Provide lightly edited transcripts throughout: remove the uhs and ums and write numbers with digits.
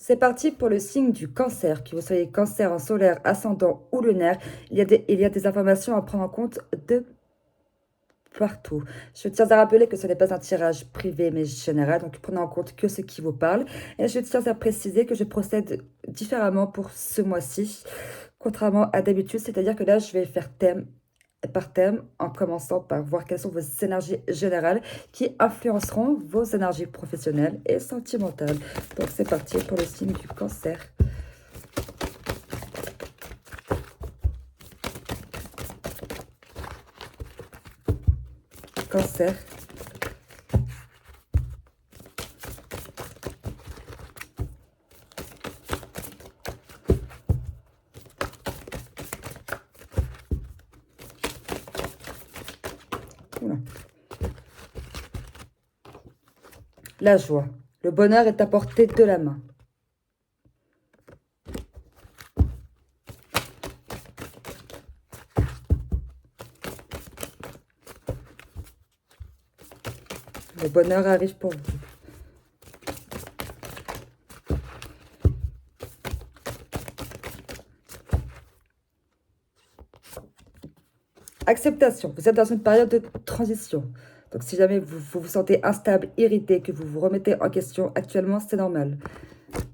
C'est parti pour le signe du cancer. Que vous soyez cancer en solaire, ascendant ou lunaire, il y a des informations à prendre en compte de partout. Je tiens à rappeler que ce n'est pas un tirage privé mais général, donc prenez en compte que ce qui vous parle. Et je tiens à préciser que je procède différemment pour ce mois-ci, contrairement à d'habitude, c'est-à-dire que là, je vais faire thème par thème, en commençant par voir quelles sont vos énergies générales qui influenceront vos énergies professionnelles et sentimentales. Donc c'est parti pour le signe du cancer. Cancer. Oula. La joie. Le bonheur est à portée de la main. Le bonheur arrive pour vous. Acceptation. Vous êtes dans une période de transition. Donc, si jamais vous vous sentez instable, irrité, que vous vous remettez en question actuellement, c'est normal.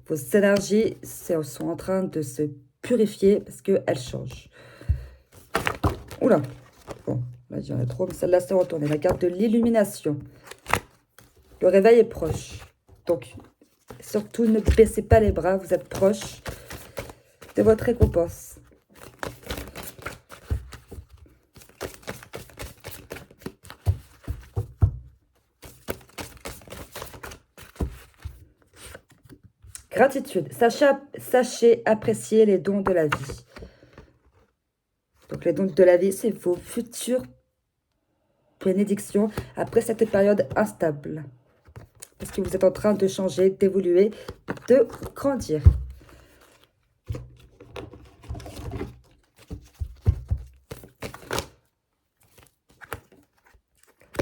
Vos énergies sont en train de se purifier parce qu'elles changent. Oula. Bon, là, il y en a trop, mais celle-là s'est retournée. La carte de l'illumination. Le réveil est proche. Donc, surtout, ne baissez pas les bras. Vous êtes proche de votre récompense. Gratitude. Sachez apprécier les dons de la vie. Donc, les dons de la vie, c'est vos futures bénédictions après cette période instable. Parce que vous êtes en train de changer, d'évoluer, de grandir.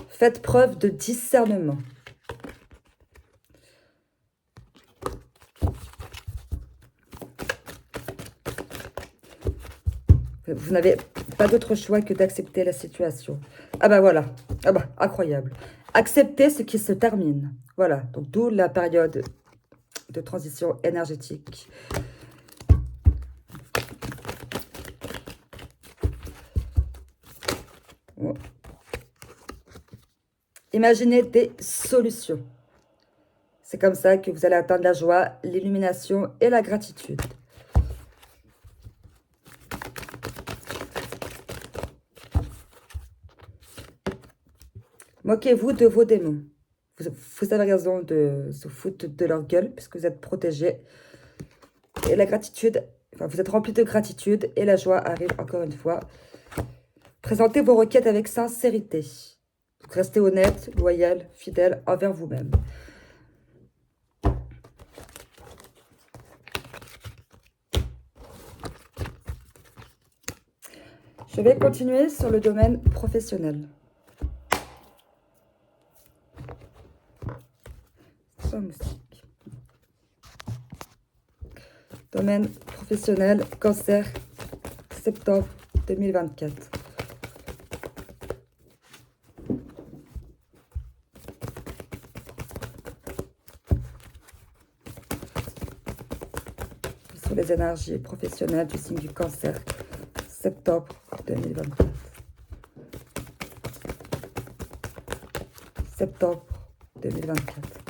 Faites preuve de discernement. Vous n'avez pas d'autre choix que d'accepter la situation. Ah bah voilà. Ah bah, incroyable. Accepter ce qui se termine. Voilà. Donc, d'où la période de transition énergétique. Bon. Imaginez des solutions. C'est comme ça que vous allez atteindre la joie, l'illumination et la gratitude. Moquez-vous de vos démons. Vous avez raison de se foutre de leur gueule puisque vous êtes protégés. Et la gratitude, enfin, vous êtes rempli de gratitude et la joie arrive encore une fois. Présentez vos requêtes avec sincérité. Donc, restez honnête, loyal, fidèle envers vous-même. Je vais continuer sur le domaine professionnel. Domaine professionnel, cancer, septembre 2024. Sur les énergies professionnelles du signe du cancer, septembre 2024. Septembre 2024.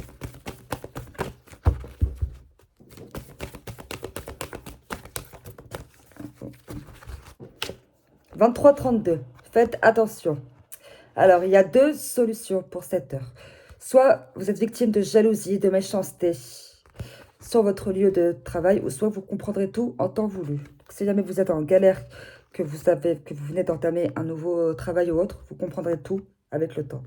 23-32. Faites attention. Alors, il y a deux solutions pour cette heure. Soit vous êtes victime de jalousie, de méchanceté sur votre lieu de travail, ou soit vous comprendrez tout en temps voulu. Si jamais vous êtes en galère, que vous venez d'entamer un nouveau travail ou autre, vous comprendrez tout avec le temps.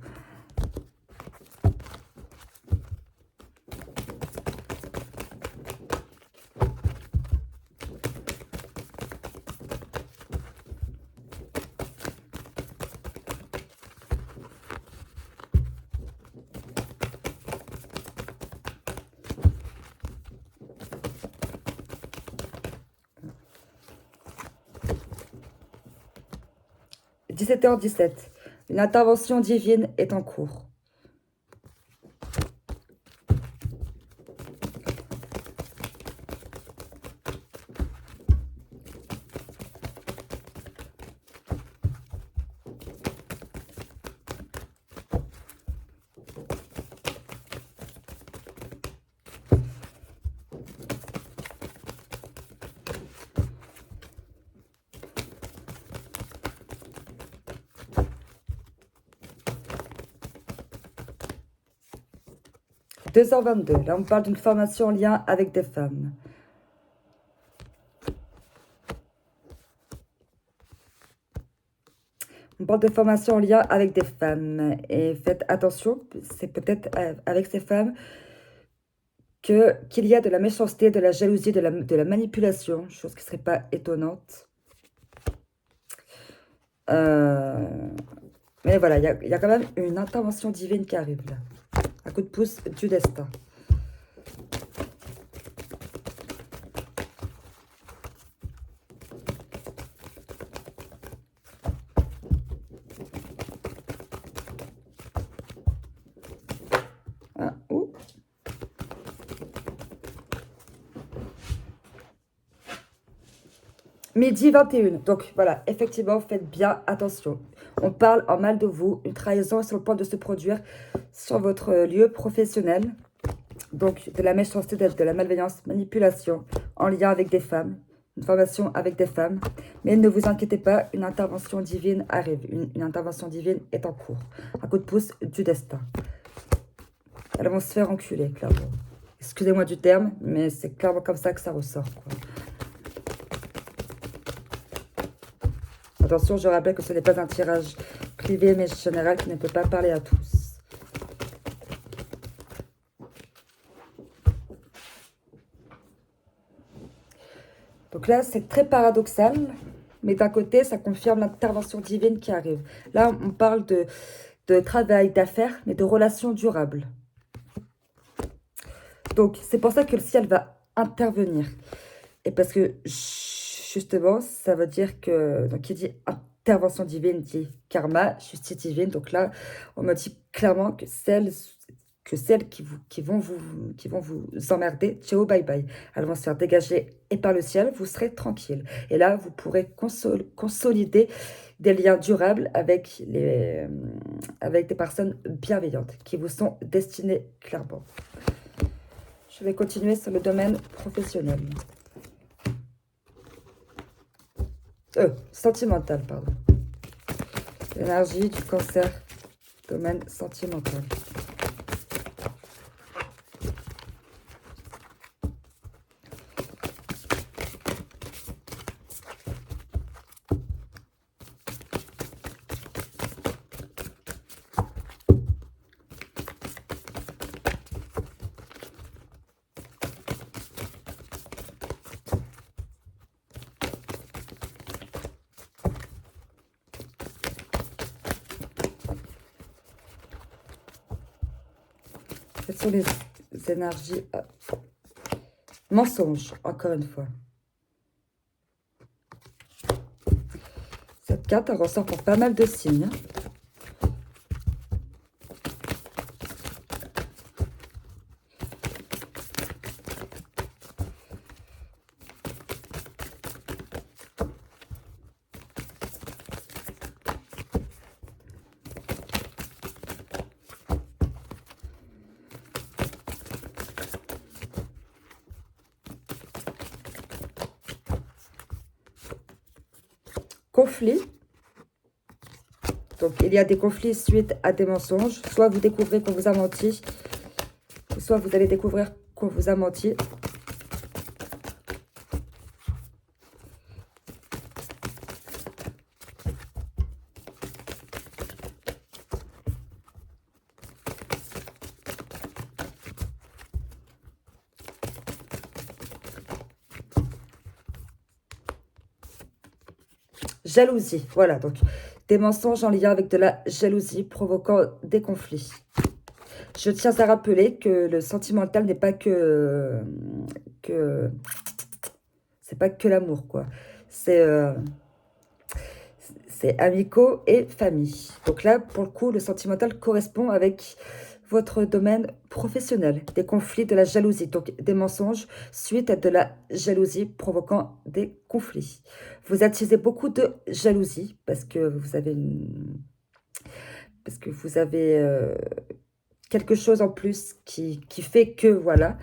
17h17. Une intervention divine est en cours. « 2h22. Là, on parle d'une formation en lien avec des femmes. On parle de formation en lien avec des femmes. Et faites attention, c'est peut-être avec ces femmes qu'il y a de la méchanceté, de la jalousie, de la manipulation, chose qui ne serait pas étonnante. Mais voilà, il y a quand même une intervention divine qui arrive là. Un coup de pouce du destin. Ah, ouh. Midi 21. Donc voilà, effectivement, faites bien attention. On parle en mal de vous. Une trahison est sur le point de se produire sur votre lieu professionnel. Donc de la méchanceté, de la malveillance, manipulation en lien avec des femmes. Une formation avec des femmes. Mais ne vous inquiétez pas, une intervention divine arrive. Une intervention divine est en cours. Un coup de pouce du destin. Elles vont se faire enculer, clairement. Excusez-moi du terme, mais c'est clairement comme ça que ça ressort, quoi. Attention, je rappelle que ce n'est pas un tirage privé, mais général, qui ne peut pas parler à tous. Donc là, c'est très paradoxal, mais d'un côté, ça confirme l'intervention divine qui arrive. Là, on parle de travail, d'affaires, mais de relations durables. Donc, c'est pour ça que le ciel va intervenir. Et parce que, justement, ça veut dire que, donc, qui dit intervention divine, dit karma, justice divine. Donc là, on me dit clairement que celles qui vont vous emmerder, ciao, bye bye. Elles vont se faire dégager et par le ciel, vous serez tranquille. Et là, vous pourrez consolider des liens durables avec des personnes bienveillantes qui vous sont destinées clairement. Je vais continuer sur le domaine professionnel. Sentimental, pardon. L'énergie du cancer, domaine sentimental. Quelles sont les énergies mensonges, encore une fois. Cette carte, elle ressort pour pas mal de signes. Conflit. Donc, il y a des conflits suite à des mensonges. Soit vous découvrez qu'on vous a menti, soit vous allez découvrir qu'on vous a menti. Jalousie, voilà, donc des mensonges en lien avec de la jalousie provoquant des conflits. Je tiens à rappeler que le sentimental n'est pas c'est pas que l'amour, quoi. c'est amicaux et famille. Donc là, pour le coup, le sentimental correspond avec votre domaine professionnel, des conflits, de la jalousie, donc des mensonges suite à de la jalousie provoquant des conflits. Vous attisez beaucoup de jalousie parce que vous avez quelque chose en plus qui fait que, voilà.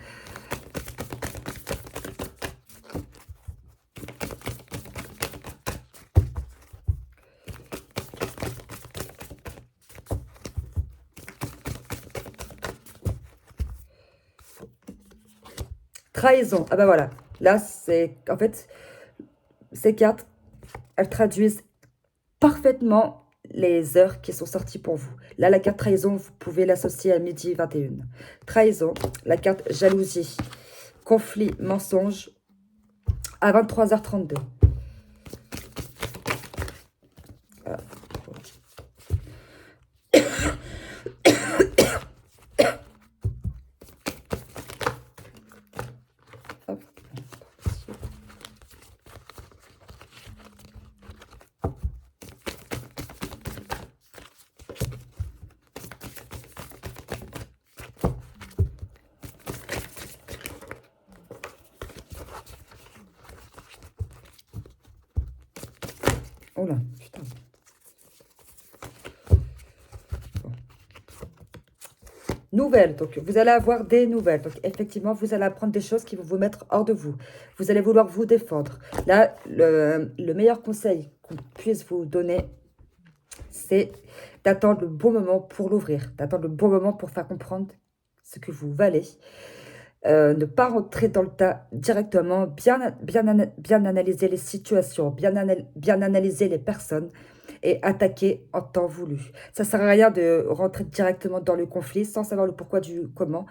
Trahison, ah bah voilà. Là, c'est, en fait, ces cartes, elles traduisent parfaitement les heures qui sont sorties pour vous. Là, la carte trahison, vous pouvez l'associer à midi 21. Trahison, la carte jalousie, conflit, mensonge, à 23h32. Voilà. Hop. Oh là, putain. Bon. Nouvelles, donc vous allez avoir des nouvelles. Donc effectivement, vous allez apprendre des choses qui vont vous mettre hors de vous. Vous allez vouloir vous défendre. Là, le meilleur conseil qu'on puisse vous donner, c'est d'attendre le bon moment pour l'ouvrir, d'attendre le bon moment pour faire comprendre ce que vous valez. Ne pas rentrer dans le tas directement, bien analyser les situations, bien analyser les personnes et attaquer en temps voulu. Ça ne sert à rien de rentrer directement dans le conflit sans savoir le pourquoi du comment.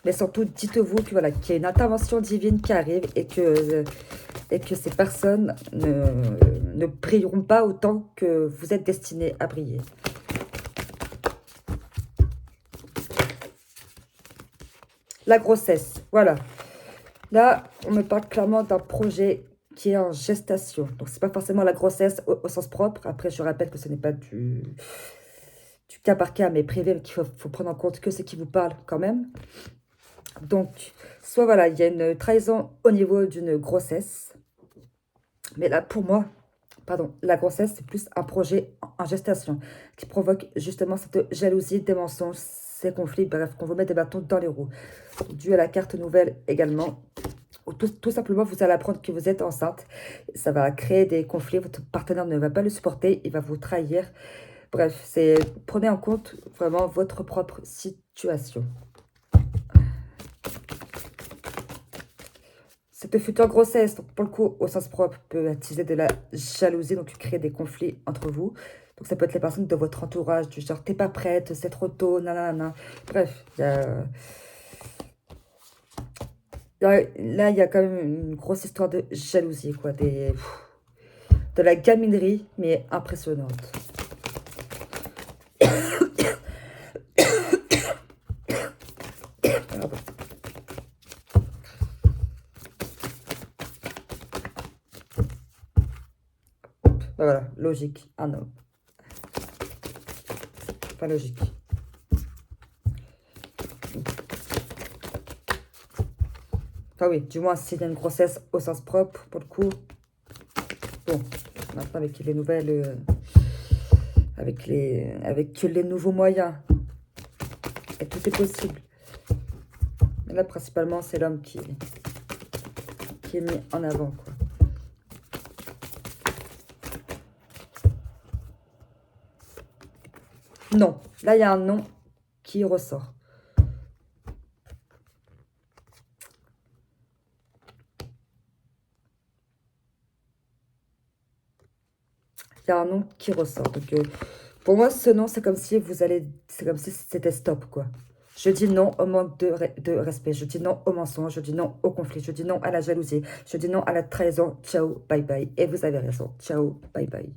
Mais surtout, dites-vous que voilà, qu'il y a une intervention divine qui arrive et que ces personnes ne brilleront pas autant que vous êtes destinés à briller. La grossesse, voilà. Là, on me parle clairement d'un projet qui est en gestation. Donc, c'est pas forcément la grossesse au sens propre. Après, je rappelle que ce n'est pas du cas par cas, mais privé, qu'il faut prendre en compte que ce qui vous parle quand même. Donc, soit voilà, il y a une trahison au niveau d'une grossesse. Mais là, pour moi, pardon, la grossesse, c'est plus un projet en gestation qui provoque justement cette jalousie, des mensonges, ces conflits, bref, qu'on vous met des bâtons dans les roues. Dû à la carte nouvelle également. Ou tout simplement, vous allez apprendre que vous êtes enceinte. Ça va créer des conflits. Votre partenaire ne va pas le supporter. Il va vous trahir. Bref, prenez en compte vraiment votre propre situation. Cette future grossesse, donc pour le coup, au sens propre, peut attiser de la jalousie, donc créer des conflits entre vous. Donc ça peut être les personnes de votre entourage, du genre, t'es pas prête, c'est trop tôt, nanana. Bref, là, il y a quand même une grosse histoire de jalousie, quoi. De la gaminerie, mais impressionnante. Pardon. Voilà, logique, un homme. Pas logique. Enfin oui, du moins s'il y a une grossesse au sens propre, pour le coup. Bon, maintenant avec les nouvelles... avec les nouveaux moyens. Et tout est possible. Mais là, principalement, c'est l'homme qui est mis en avant, quoi. Non. Là, il y a un non qui ressort. Il y a un nom qui ressort. Donc, pour moi, ce nom, c'est comme si c'était stop, quoi. Je dis non au manque de respect. Je dis non au mensonge. Je dis non au conflit. Je dis non à la jalousie. Je dis non à la trahison. Ciao, bye bye. Et vous avez raison. Ciao, bye bye.